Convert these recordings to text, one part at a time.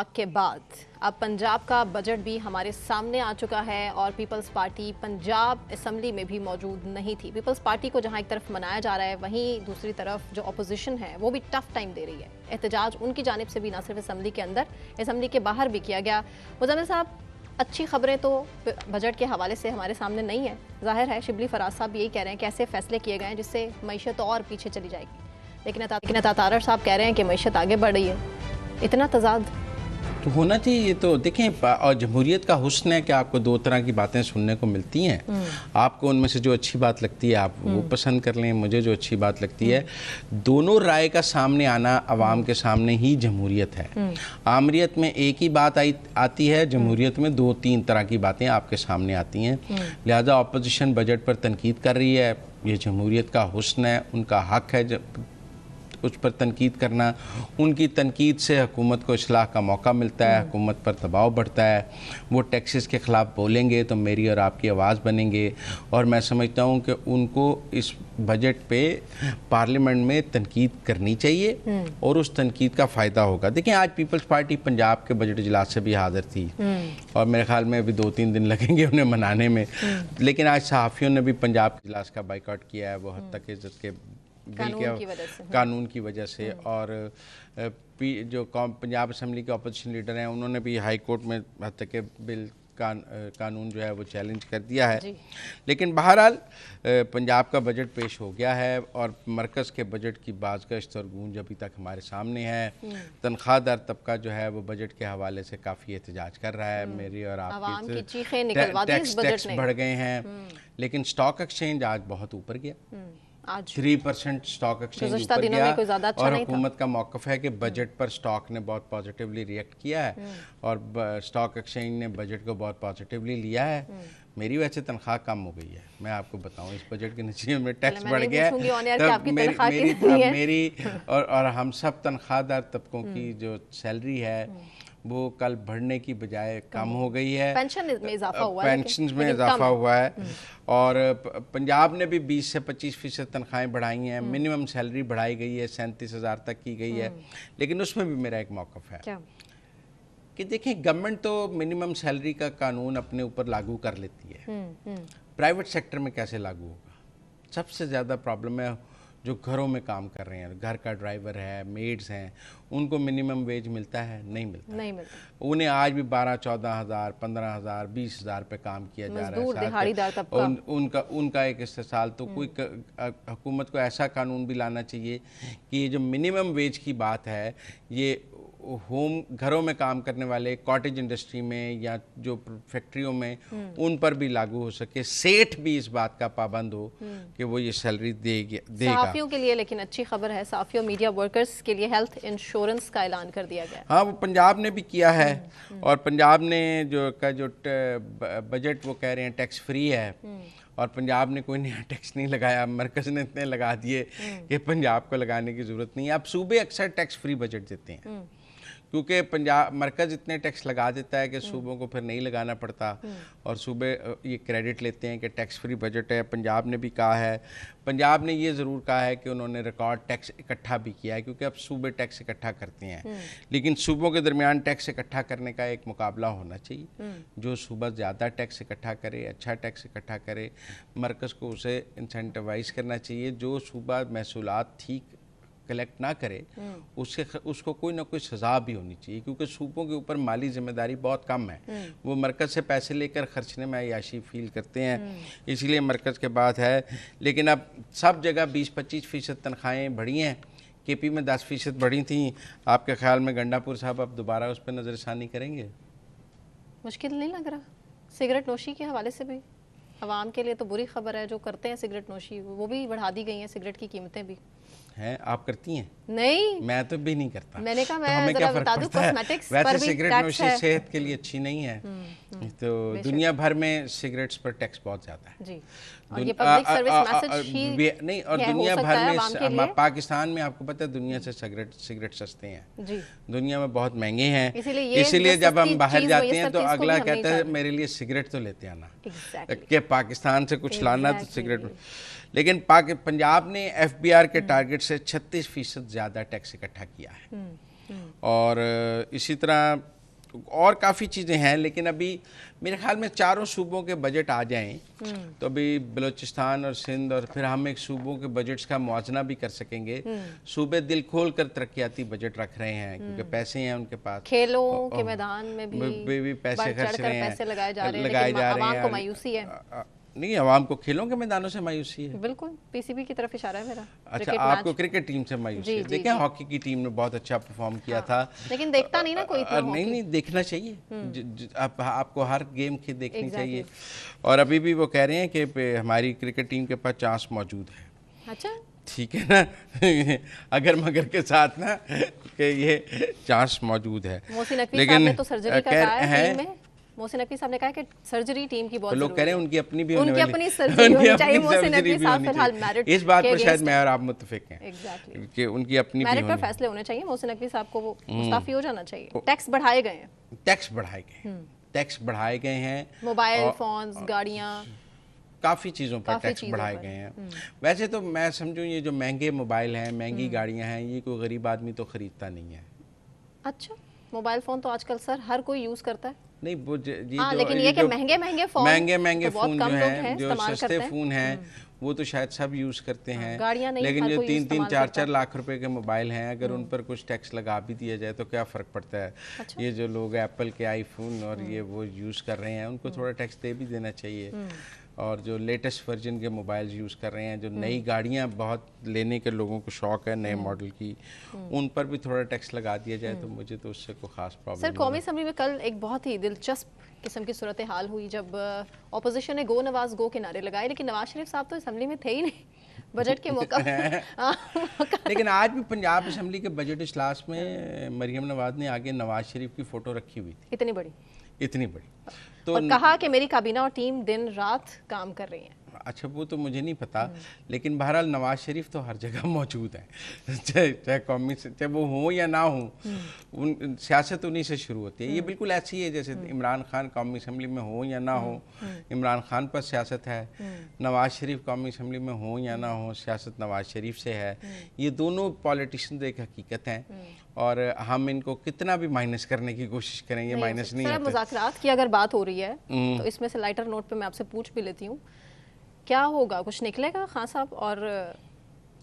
के बाद अब पंजाब का बजट भी हमारे सामने आ चुका है और पीपल्स पार्टी पंजाब असेंबली में भी मौजूद नहीं थी। पीपल्स पार्टी को जहां एक तरफ मनाया जा रहा है, वहीं दूसरी तरफ जो अपोजिशन है वो भी टफ टाइम दे रही है। एहतजाज उनकी जानिब से भी ना सिर्फ असेंबली के अंदर, असेंबली के बाहर भी किया गया। मुजम्मिल साहब, अच्छी खबरें तो बजट के हवाले से हमारे सामने नहीं है। जाहिर है शिबली फराज साहब यही कह रहे हैं कि ऐसे फैसले किए गए हैं जिससे मईशत और पीछे चली जाएगी, लेकिन अतातारर साहब कह रहे हैं कि मईशत आगे बढ़ रही है। इतना तजाद तो होना चाहिए। ये तो देखें, और जमहूरियत का हुस्न है कि आपको दो तरह की बातें सुनने को मिलती हैं। आपको उनमें से जो अच्छी बात लगती है आप वो पसंद कर लें, मुझे जो अच्छी बात लगती है, दोनों राय का सामने आना अवाम के सामने ही जमहूरियत है। आमरीत में एक ही बात आती है, जमहूरियत में दो तीन तरह की बातें आपके सामने आती हैं। लिहाजा अपोजिशन बजट पर तनकीद कर रही है, ये जमहूरियत का हुस्न है, उनका हक है उस पर तनकीद करना। उनकी तनकीद से हुकूमत को इस्लाह का मौका मिलता है, हुकूमत पर दबाव बढ़ता है। वो टैक्सेस के ख़िलाफ़ बोलेंगे तो मेरी और आपकी आवाज़ बनेंगे। और मैं समझता हूँ कि उनको इस बजट पे पार्लियामेंट में तनकीद करनी चाहिए और उस तनकीद का फ़ायदा होगा। देखिए, आज पीपल्स पार्टी पंजाब के बजट इजलास से भी हाज़िर थी और मेरे ख़्याल में अभी 2-3 दिन लगेंगे उन्हें मनाने में। लेकिन आज सहाफ़ियों ने भी पंजाब के इजलास का बाइकआउट किया है, वो हद तक इज़्ज़त के कानून की वजह से। और जो पंजाब असेंबली के अपोजिशन लीडर हैं उन्होंने भी हाई कोर्ट में हद तक के बिल कानून जो है वो चैलेंज कर दिया है। लेकिन बहरहाल पंजाब का बजट पेश हो गया है और मरकज़ के बजट की बाज़गश्त और गूंज अभी तक हमारे सामने है। तनख्वाहदार तबका जो है वो बजट के हवाले से काफ़ी एहतजाज कर रहा है। मेरी और आपकी टैक्स बढ़ गए हैं, लेकिन स्टॉक एक्सचेंज आज बहुत ऊपर गया। 3% स्टॉक एक्सचेंज ऊपर गया और हुकूमत का मौक़िफ़ है कि बजट पर स्टॉक ने बहुत पॉजिटिवली रिएक्ट किया है और स्टॉक एक्सचेंज ने बजट को बहुत पॉजिटिवली लिया है। मेरी वजह से तनख्वाह कम हो गई है। मैं आपको बताऊं, इस बजट के नतीजे में टैक्स बढ़ गया है, तब मेरी और हम सब तनख्वाहदार तबकों की जो सैलरी है वो कल बढ़ने की बजाय कम हो गई है। पेंशन में इजाफा हुआ है और पंजाब ने भी 20 से 25% तनख्वाहें बढ़ाई हैं। मिनिमम सैलरी बढ़ाई गई है, 37,000 तक की गई है। लेकिन उसमें भी मेरा एक मौक़िफ़ है कि देखिए, गवर्नमेंट तो मिनिमम सैलरी का कानून अपने ऊपर लागू कर लेती है, प्राइवेट सेक्टर में कैसे लागू होगा? सबसे ज़्यादा प्रॉब्लम है जो घरों में काम कर रहे हैं, घर का ड्राइवर है, मेड्स हैं, उनको मिनिमम वेज मिलता है? नहीं मिलता। उन्हें आज भी 12-14,000, 15,000, 20,000 पे काम किया जा रहा है। उनका एक इस्तेसाल तो कोई हुकूमत को ऐसा कानून भी लाना चाहिए कि ये जो मिनिमम वेज की बात है ये घरों में काम करने वाले कॉटेज इंडस्ट्री में या जो फैक्ट्रियों में उन पर भी लागू हो सके। सेठ भी इस बात का पाबंद हो कि वो ये सैलरी देगा। सहाफ़ियों के लिए लेकिन अच्छी खबर है, सहाफ़ियों मीडिया वर्कर्स के लिए हेल्थ इंश्योरेंस का ऐलान कर दिया गया। हाँ, वो पंजाब ने भी किया है और पंजाब ने जो बजट वो कह रहे हैं टैक्स फ्री है और पंजाब ने कोई नया टैक्स नहीं लगाया। मरकज़ ने इतने लगा दिए कि पंजाब को लगाने की ज़रूरत नहीं है। अब सूबे अक्सर टैक्स फ्री बजट देते हैं क्योंकि पंजाब मरकज़ इतने टैक्स लगा देता है कि सूबों को फिर नहीं लगाना पड़ता और सूबे ये क्रेडिट लेते हैं कि टैक्स फ्री बजट है। पंजाब ने भी कहा है, पंजाब ने ये ज़रूर कहा है कि उन्होंने रिकॉर्ड टैक्स इकट्ठा भी किया है क्योंकि अब सूबे टैक्स इकट्ठा करते हैं। लेकिन सूबों के दरमियान टैक्स इकट्ठा करने का एक मुकाबला होना चाहिए। जो सूबा ज़्यादा टैक्स इकट्ठा करे, अच्छा टैक्स इकट्ठा करे, मरकज़ को उसे इंसेंटिवाइज़ करना चाहिए। जो सूबा महसूलात ठीक कलेक्ट ना करे उसको कोई ना कोई सज़ा भी होनी चाहिए क्योंकि सूबों के ऊपर माली जिम्मेदारी बहुत कम है। वो मरकज़ से पैसे लेकर खर्चने में अय्याशी फील करते हैं, इसलिए मरकज़ के बात है। लेकिन अब सब जगह 20-25% तनख्वाहें बढ़ी हैं। KP में 10% बढ़ी थी। आपके ख्याल में गंडापुर साहब अब दोबारा उस पर नज़रसानी करेंगे? मुश्किल नहीं लग रहा? सिगरेट नोशी के हवाले से भी आवाम के लिए तो बुरी खबर है। जो करते हैं सिगरेट नोशी वो भी बढ़ा दी गई हैं, सिगरेट की कीमतें भी हैं। आप करती हैं? नहीं, मैं तो भी नहीं करता। मैंने कहा तो मैं जरा बता दूं, कॉस्मेटिक्स पर भी सिगरेट नोशी सेहत के लिए अच्छी नहीं है। तो दुनिया भर में सिगरेट्स पर टैक्स बहुत ज़्यादा है जी। और ये पब्लिक सर्विस मैसेज ही नहीं, और दुनिया भर में पाकिस्तान में आपको पता है दुनिया से सिगरेट सस्ते हैं जी। दुनिया में बहुत महंगे हैं, इसीलिए जब हम बाहर जाते हैं तो अगला कहता है मेरे लिए सिगरेट तो लेते आना कि पाकिस्तान से कुछ लाना तो सिगरेट। लेकिन पंजाब ने FBR के टारगेट से 36% ज़्यादा टैक्स इकट्ठा किया है। और इसी तरह और काफ़ी चीज़ें हैं, लेकिन अभी मेरे ख्याल में चारों सूबों के बजट आ जाएं तो अभी बलूचिस्तान और सिंध और फिर हम एक सूबों के बजट्स का मुआवजा भी कर सकेंगे। सूबे दिल खोल कर तरक्याती बजट रख रहे हैं क्योंकि पैसे हैं उनके पास, खेलों के मैदान में भी पैसे खर्च रहे हैं, पैसे लगाए जा रहे हैं, लेकिन आवाम को मायूसी है। नहीं, आवाम को खेलों के मैदानों से मायूसी है। बिल्कुल, पीसीबी की तरफ इशारा है मेरा। अच्छा, आपको क्रिकेट टीम से मायूसी है? देखें, हॉकी की टीम ने बहुत अच्छा परफॉर्म किया था, लेकिन देखता नहीं ना कोई इतना। नहीं, देखना चाहिए। आपको हर गेम की देखनी चाहिए। और अभी भी वो कह रहे हैं कि हमारी क्रिकेट टीम के पास चांस मौजूद है। अच्छा, ठीक है ना अगर मगर के साथ ना कि ये चांस मौजूद है। लेकिन तो सर्जरी का है टीम में। मोहसिन नकवी साहब ने कहा कि सर्जरी टीम की बहुत लोग कह रहे हैं उनकी अपनी भी उनकी अपनी सर्जरी होनी चाहिए। मोहसिन नकवी साहब फिलहाल मेरिट, इस बात पर शायद मैं और आप मुत्तफिक हैं। एग्जैक्टली, कि उनकी अपनी मेरिट पर फैसले होने चाहिए। मोहसिन नकवी साहब को वो मुस्ताफी हो जाना चाहिए। टैक्स बढ़ाए गए हैं, टैक्स बढ़ाए गए हैं, मोबाइल फोन्स, गाड़ियाँ, काफ़ी चीज़ों पर टैक्स बढ़ाए गए हैं। वैसे तो मैं समझूं ये जो महंगे मोबाइल हैं, महंगी गाड़ियाँ हैं, ये कोई गरीब आदमी तो ख़रीदता नहीं है। अच्छा, मोबाइल फ़ोन तो आजकल सर हर कोई यूज़ करता है। नहीं, वो लेकिन ये कि महंगे फ़ोन जो हैं, जो सस्ते फ़ोन हैं, वो तो शायद सब यूज़ करते हैं। गाड़ियाँ नहीं, लेकिन जो 3-3, 4-4 लाख रुपए के मोबाइल हैं, अगर उन पर कुछ टैक्स लगा भी दिया जाए तो क्या फ़र्क पड़ता है? अच्छा? ये जो लोग एप्पल के आईफोन और ये वो यूज़ कर रहे हैं, उनको थोड़ा टैक्स दे भी देना चाहिए। और जो लेटेस्ट वर्जन के मोबाइल यूज़ कर रहे हैं, जो नई गाड़ियां बहुत लेने के लोगों को शौक है नए मॉडल की, उन पर भी थोड़ा टैक्स लगा दिया जाए तो मुझे तो उससे कोई खास प्रॉब्लम नहीं। सर, कौमी असम्बली में कल एक बहुत ही दिलचस्प किस्म की सूरत हाल हुई जब ऑपोजिशन ने गो नवाज गो के नारे लगाए, लेकिन नवाज शरीफ साहब तो असम्बली में थे ही नहीं बजट के मौका लेकिन आज भी पंजाब असम्बली के बजट इजलास में मरियम नवाज ने आगे नवाज शरीफ की फ़ोटो रखी हुई थी, इतनी बड़ी तो और कहा कि मेरी काबीना और टीम दिन रात काम कर रही है। अच्छा, वो तो मुझे नहीं पता, लेकिन बहरहाल नवाज शरीफ तो हर जगह मौजूद है, चाहे कौमी से, चाहे वो हो या ना हो, उन सियासत उन्हीं से शुरू होती है। ये बिल्कुल ऐसी है जैसे इमरान खान कौमी असम्बली में हो या ना हो, इमरान खान पर सियासत है, नवाज शरीफ कौमी असम्बली में हो या ना हो, सियासत नवाज शरीफ से है। ये दोनों पॉलिटिशियन एक हकीकत हैं और हम इनको कितना भी माइनस करने की कोशिश करें, ये माइनस नहीं होता। मुज़ाकरात की अगर बात हो रही है तो इसमें से लाइटर नोट पे मैं आपसे पूछ भी लेती हूँ, क्या होगा, कुछ निकलेगा खान साहब और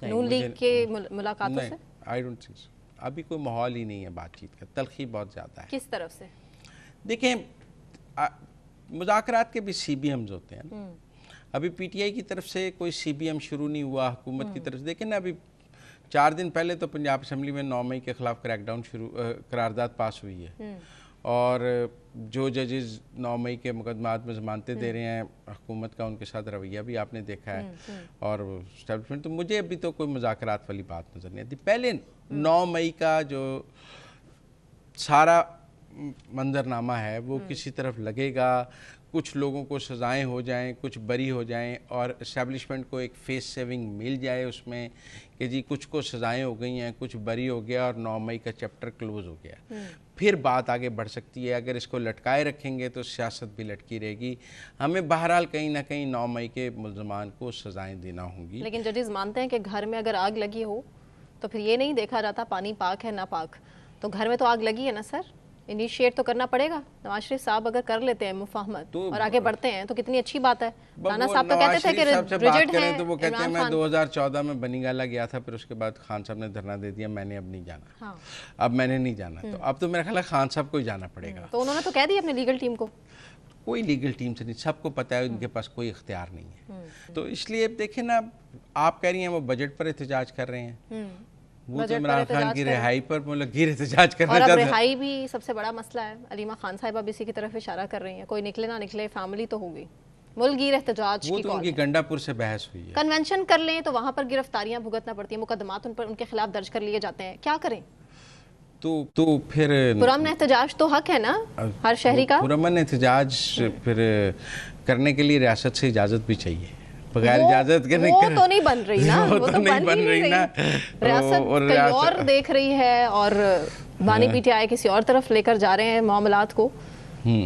नून लीग के मुलाकातों से? I don't think so. अभी कोई माहौल ही नहीं है बातचीत का, तलखी बहुत ज़्यादा है। किस तरफ से? देखें, मुज़ाकरात के भी CBMs होते हैं। अभी PTI की तरफ से कोई CBM शुरू नहीं हुआ, हुकूमत की तरफ से। देखें ना, अभी 4 दिन पहले तो पंजाब असम्बली में 9 मई के खिलाफ क्रैकडाउन करारदाद पास हुई है और जो जजेस 9 मई के मुकदमात में ज़मानतें दे रहे हैं, हुकूमत का उनके साथ रवैया भी आपने देखा है और एस्टैब्लिशमेंट। तो मुझे अभी तो कोई मुज़ाकरात वाली बात नज़र नहीं आती। पहले 9 मई का जो सारा मंजरनामा है वो किसी तरफ लगेगा, कुछ लोगों को सज़ाएं हो जाएं, कुछ बरी हो जाएं और इस्टेब्लिशमेंट को एक फेस सेविंग मिल जाए उसमें कि जी कुछ को सज़ाएं हो गई हैं, कुछ बरी हो गया और 9 मई का चैप्टर क्लोज़ हो गया। फिर बात आगे बढ़ सकती है। अगर इसको लटकाए रखेंगे तो सियासत भी लटकी रहेगी। हमें बहरहाल कहीं ना कहीं 9 मई के मुल्ज़मान को सज़ाएं देना होंगी। लेकिन जजेस मानते हैं कि घर में अगर आग लगी हो तो फिर ये नहीं देखा जाता पानी पाक है ना पाक, तो घर में तो आग लगी है ना सर, इनिशिएट तो करना पड़ेगा। नवाज शरीफ साहब अगर कर लेते हैं मुफाहमत तो और आगे बढ़ते हैं तो कितनी अच्छी बात है। राना साहब तो कहते थे कि रिजिड हैं, तो वो कहते हैं मैं 2014 में बनीगाला गया था, फिर उसके बाद खान साहब ने धरना दे दिया, मैंने अब नहीं जाना। हाँ। अब मैंने नहीं जाना, तो अब तो मेरा ख्याल है खान साहब को ही जाना पड़ेगा। तो उन्होंने तो कह दिया अपनी लीगल टीम को, कोई लीगल टीम से नहीं, सबको पता है उनके पास कोई इख्तियार नहीं है। तो इसलिए देखें ना, आप कह रही हैं वो बजट पर एहतजाज कर रहे हैं, वो तो इमरान खान की रिहाई पर मतलब गिर एहतजाज करना चाहते हैं। रिहाई भी सबसे बड़ा मसला है। अलीमा खान साहिबा भी इसी की तरफ इशारा कर रही हैं, कोई निकले ना निकले फैमिली तो होगी। मुल्कगीर एहतजाज वो तो उनकी गंडापुर से बहस हुई है। कन्वेंशन कर लें तो वहाँ पर गिरफ्तारियां भुगतना पड़ती है, मुकदमात उन पर उनके खिलाफ दर्ज कर लिए जाते हैं, क्या करें? तो फिर पुरअमन एहतजाज तो हक है ना हर शहरी का। पुरअमन एहतजाज फिर करने के लिए रियासत से इजाज़त भी चाहिए, बगैर इजाजत के वो तो नहीं बन रही ना, वो तो नहीं बन रही ना। रियासत कहीं और देख रही है और बानी PTI किसी और तरफ लेकर जा रहे हैं मामलात को।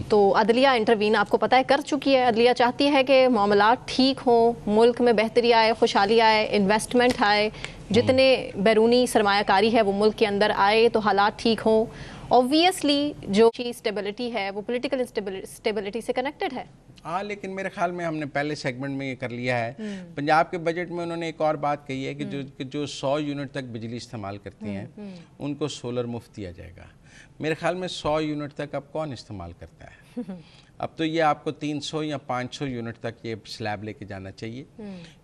तो अदलिया इंटरवीन आपको पता है कर चुकी है। अदलिया चाहती है कि मामला ठीक हो, मुल्क में बेहतरी आए, खुशहाली आए, इन्वेस्टमेंट आए, जितने बैरूनी सरमायाकारी है वो मुल्क के अंदर आए तो हालात ठीक हों। ऑब्वियसली जो स्टेबिलिटी है वो पॉलिटिकल स्टेबिलिटी से कनेक्टेड है। हाँ, लेकिन मेरे ख्याल में हमने पहले सेगमेंट में ये कर लिया है। पंजाब के बजट में उन्होंने एक और बात कही है कि जो 100 यूनिट तक बिजली इस्तेमाल करती हैं उनको सोलर मुफ्त दिया जाएगा। मेरे ख्याल में 100 यूनिट तक अब कौन इस्तेमाल करता है? अब तो ये आपको 300 या 500 यूनिट तक ये स्लैब लेके जाना चाहिए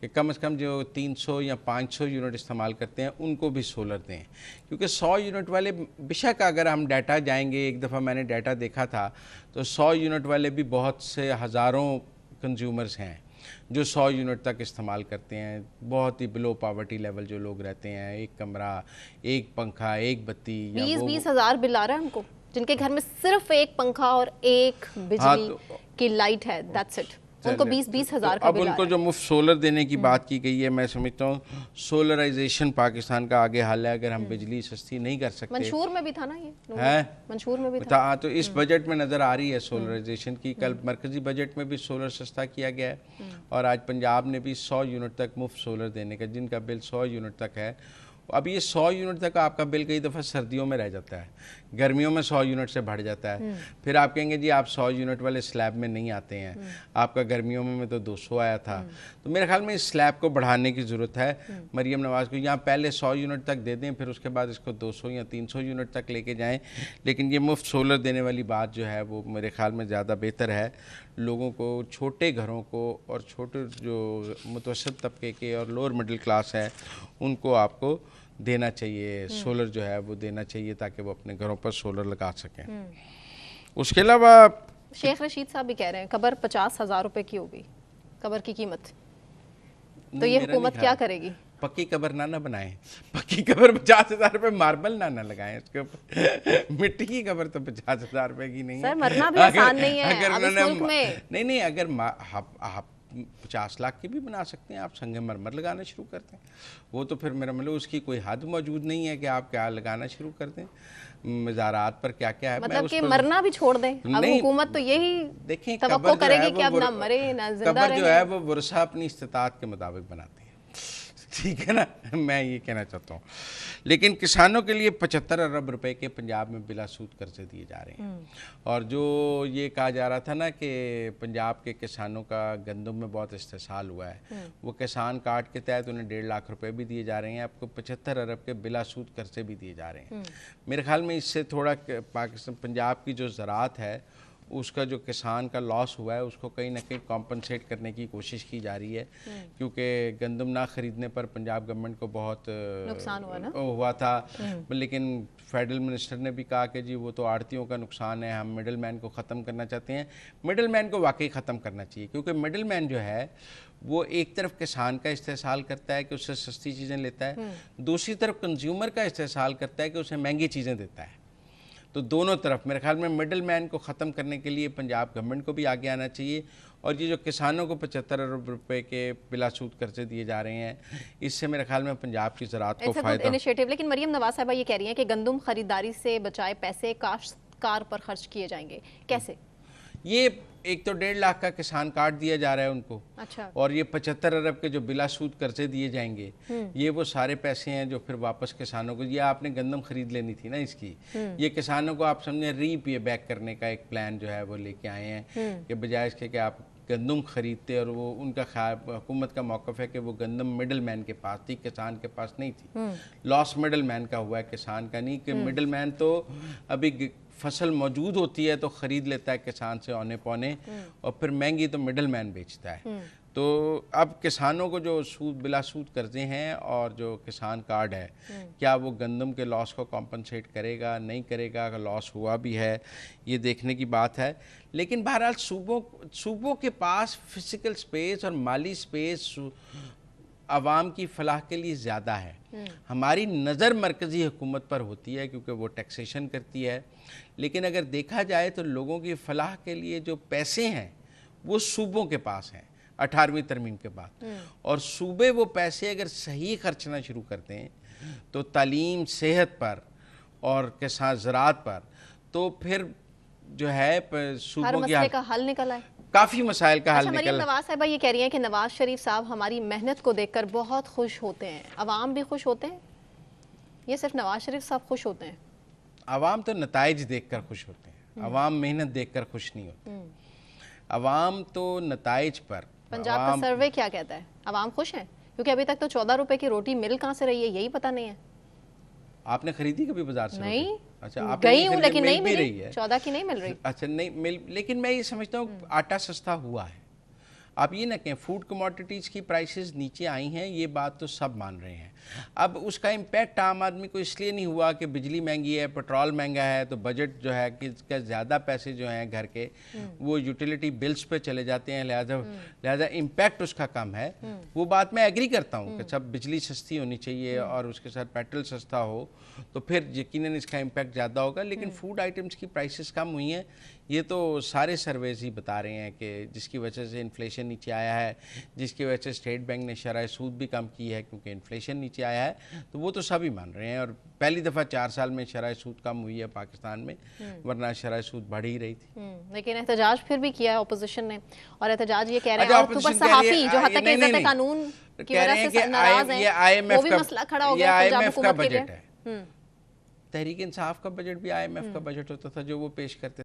कि कम से कम जो 300 या 500 यूनिट इस्तेमाल करते हैं उनको भी सोलर दें, क्योंकि 100 यूनिट वाले बेशक अगर हम डाटा जाएंगे, एक दफ़ा मैंने डाटा देखा था तो 100 यूनिट वाले भी बहुत से हज़ारों कंज्यूमर्स हैं जो 100 यूनिट तक इस्तेमाल करते हैं। बहुत ही बिलो पावर्टी लेवल जो लोग रहते हैं, एक कमरा, एक पंखा, एक बत्ती, 20-20 हज़ार बिल आ रहा है उनको, जिनके घर में सिर्फ एक पंखा और एक बिजली की लाइट है, दैट्स इट। उनको 20-20 हज़ार का अब उनको जो मुफ्त सोलर देने की बात की गई है, मैं समझता हूँ सोलराइजेशन पाकिस्तान का आगे हाल है। अगर हम बिजली सस्ती नहीं कर सकते, मंशूर में भी था ना, ये है मंशूर में भी था, तो इस बजट में नज़र आ रही है सोलराइजेशन की। कल मरकजी बजट में भी सोलर सस्ता किया गया है और आज पंजाब ने भी 100 यूनिट तक मुफ्त सोलर देने का, जिनका बिल 100 यूनिट तक है। अब ये 100 यूनिट तक आपका बिल कई दफ़ा सर्दियों में रह जाता है, गर्मियों में 100 यूनिट से बढ़ जाता है। फिर आप कहेंगे जी आप 100 यूनिट वाले स्लैब में नहीं आते हैं, आपका गर्मियों में तो 200 आया था। तो मेरे ख्याल में इस स्लैब को बढ़ाने की ज़रूरत है। मरीम नवाज़ को यहाँ पहले 100 यूनिट तक दे दें, फिर उसके बाद इसको 200 या 300 यूनिट तक लेके जाएँ। लेकिन ये मुफ्त सोलर देने वाली बात जो है वो मेरे ख्याल में ज़्यादा बेहतर है। लोगों को, छोटे घरों को और छोटे जो मुतवसत तबके के और लोअर मिडिल क्लास है उनको आपको देना चाहिए, सोलर जो है वो देना चाहिए ताकि वो अपने घरों पर सोलर लगा सकें। उसके अलावा शेख रशीद साहब भी कह रहे हैं कबर 50,000 रुपए की होगी, कबर की कीमत, तो ये हुकूमत क्या करेगी? पक्की कबर ना बनाएं, पक्की कबर 50,000 रुपए, मार्बल ना लगाएं उसके ऊपर। मिट्टी की कबर तो 50,000 रुपए की नहीं है। सर मरना भी आसान नहीं है अगर अब इस मुल्क में। नहीं, अगर आप 50 लाख की भी बना सकते हैं, आप संगमरमर लगाना शुरू करते हैं, वो तो फिर मेरा मतलब उसकी कोई हद मौजूद नहीं है कि आप क्या लगाना शुरू कर दें। मज़ारात पर क्या क्या है, मतलब कि मरना भी छोड़ दें। अब हुकूमत तो यही देखें तवक्को करेगी कि अब ना मरे ना जिंदा रहे। कबर जो है वो वर्षा अपनी इस्तिताअत के मुताबिक बनाते हैं, ठीक है ना, मैं ये कहना चाहता हूँ। लेकिन किसानों के लिए 75 अरब रुपए के पंजाब में बिला सूद कर्जे दिए जा रहे हैं। और जो ये कहा जा रहा था ना कि पंजाब के किसानों का गंदम में बहुत इस्तेसाल हुआ है, वो किसान कार्ड के तहत उन्हें 1.5 लाख रुपए भी दिए जा रहे हैं, आपको 75 अरब के बिला सूद कर्जे भी दिए जा रहे हैं। मेरे ख्याल में इससे थोड़ा पाकिस्तान, पंजाब की जो ज़राअत है उसका जो किसान का लॉस हुआ है उसको कहीं ना कहीं कॉम्पनसेट करने की कोशिश की जा रही है, क्योंकि गंदम ना खरीदने पर पंजाब गवर्नमेंट को बहुत नुकसान हुआ था। लेकिन फेडरल मिनिस्टर ने भी कहा कि जी वो तो आड़तियों का नुकसान है, हम मिडल मैन को ख़त्म करना चाहते हैं। मिडल मैन को वाकई ख़त्म करना चाहिए, क्योंकि मिडल मैन जो है वो एक तरफ किसान का इस्तेसाल करता है कि उससे सस्ती चीज़ें लेता है, दूसरी तरफ कंज्यूमर का इस्तेसाल करता है कि उसे महंगी चीज़ें देता है। तो दोनों तरफ मेरे ख्याल में मिडल मैन को ख़त्म करने के लिए पंजाब गवर्नमेंट को भी आगे आना चाहिए। और ये जो किसानों को 75 अरब रुपए के बिलासूद कर्जे दिए जा रहे हैं, इससे मेरे ख्याल में पंजाब की ज़राअत को फ़ायदा इनिशिएटिव। लेकिन मरीम नवाज साहबा ये कह रही हैं कि गंदम खरीदारी से बचाए पैसे काश्तकार पर खर्च किए जाएंगे, कैसे? ये एक तो 1.5 लाख का किसान कार्ड दिया जा रहा है उनको, अच्छा, और ये 75 अरब के जो बिलासूद कर्जे दिए जाएंगे, ये वो सारे पैसे हैं जो फिर वापस किसानों को, ये आपने गंदम खरीद लेनी थी ना इसकी, ये किसानों को आप समझे रीपे बैक करने का एक प्लान जो है वो लेके आए हैं कि बजाय इसके कि आप गंदम खरीदते, और वो उनका हुकूमत का मौक़िफ़ है कि वो गंदम मिडल मैन के पास थी, किसान के पास नहीं थी। लॉस मिडल मैन का हुआ है, किसान का नहीं, कि मिडल मैन तो अभी फसल मौजूद होती है तो ख़रीद लेता है किसान से औने पौने, और फिर महंगी तो मिडल मैन बेचता है। तो अब किसानों को जो सूद बिलासूद कर्जे हैं और जो किसान कार्ड है, क्या वो गंदम के लॉस को कॉम्पनसेट करेगा, नहीं करेगा? अगर लॉस हुआ भी है ये देखने की बात है। लेकिन बहरहाल सूबों के पास फिजिकल स्पेस और माली स्पेस आवाम की फलाह के लिए ज़्यादा है। हमारी नज़र मरकज़ी हुकूमत पर होती है क्योंकि वो टैक्सेशन करती है, लेकिन अगर देखा जाए तो लोगों की फलाह के लिए जो पैसे हैं वो सूबों के पास हैं 18वीं तरमीम के बाद। और सूबे वो पैसे अगर सही खर्चना शुरू करते हैं तो तालीम, सेहत पर और किसान ज़राअत पर, तो फिर जो है हर सूबों की मसले का हल निकल आए। काफी मसाइल का हल अच्छा, मरीम निकल। नवाज साहबा ये कह रही हैं कि नवाज शरीफ साहब हमारी मेहनत को देखकर बहुत खुश होते हैं, अवाम भी खुश होते हैं, ये सिर्फ नवाज शरीफ साहब खुश होते हैं? अवाम तो नताइज देखकर खुश होते हैं, अवाम मेहनत देखकर खुश नहीं होते। अवाम तो नताइज पर। पंजाब का सर्वे क्या कहता है, अवाम खुश हैं? क्योंकि अभी तक तो 14 रुपए की रोटी मिल कहाँ से रही है यही पता नहीं है। आपने खरीदी कभी बाजार से? नहीं। अच्छा, आपने गई हूँ लेकिन नहीं मिल मिली, रही है 14 की नहीं मिल रही। अच्छा, नहीं मिल, लेकिन मैं ये समझता हूँ आटा सस्ता हुआ है। आप ये ना कहें फूड कमोडिटीज़ की प्राइसेस नीचे आई हैं, ये बात तो सब मान रहे हैं। अब उसका इम्पैक्ट आम आदमी को इसलिए नहीं हुआ कि बिजली महंगी है, पेट्रोल महंगा है, तो बजट जो है कि इसका ज़्यादा पैसे जो हैं घर के वो यूटिलिटी बिल्स पे चले जाते हैं, लिहाजा इम्पैक्ट उसका कम है। वो बात मैं एग्री करता हूँ कि सब बिजली सस्ती होनी चाहिए और उसके साथ पेट्रोल सस्ता हो तो फिर यकीनन इसका इम्पैक्ट ज़्यादा होगा। लेकिन फूड आइटम्स की प्राइसेस कम हुई हैं, ये तो सारे सर्वेज ही बता रहे हैं कि जिसकी वजह से इन्फ्लेशन नीचे आया है, जिसकी वजह से स्टेट बैंक ने शरह सूद भी कम की है क्योंकि इन्फ्लेशन नीचे आया है, तो वो तो सभी मान रहे हैं। और पहली दफ़ा 4 साल में शरह सूद कम हुई है पाकिस्तान में, वरना शरह सूद बढ़ ही रही थी। लेकिन एहतजाज फिर भी किया है ऑपोजिशन ने, और एहतजाज ये कह रहे हैं और सहाफ़ी जो हद तक इज़्ज़त कानून की वजह से नाराज हैं, वो भी मसला खड़ा हो गया पंजाब हुकूमत के लिए। तहरीक इंसाफ का बजट भी IMF का बजट होता था जो वो पेश करते